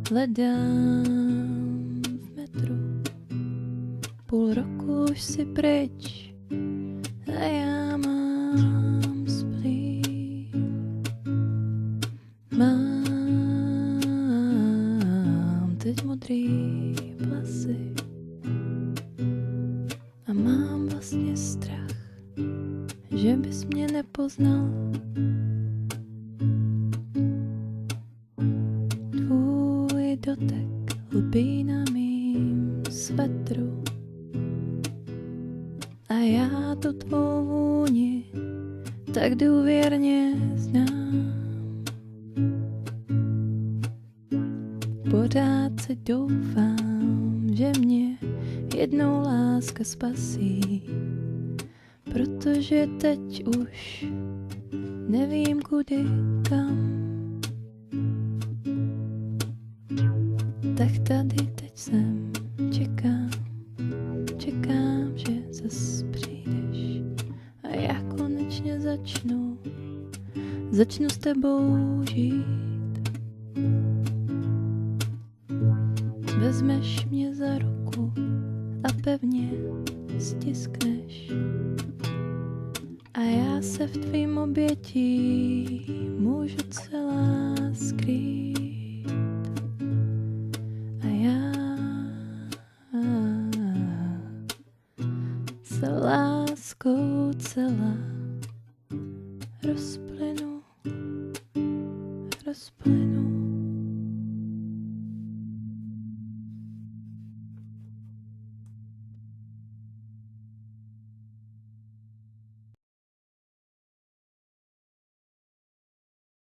Hledám v metru, půl roku už si pryč a já mám splín. Mám teď modrý vlasy a mám vlastně strach, že bys mě nepoznal. Tvůj dotek lpí na mým svetru a já tu tvou vůni tak důvěrně znám. Pořád si doufám, že mě jednou láska spasí, protože teď už nevím kudy kam. Tak tady teď jsem, čekám, že zas přijdeš a já konečně začnu s tebou žít. Vezmeš mě za ruku a pevně stiskneš a já se v tvým obětí můžu celá skrýt. A já se láskou celá rozplynu.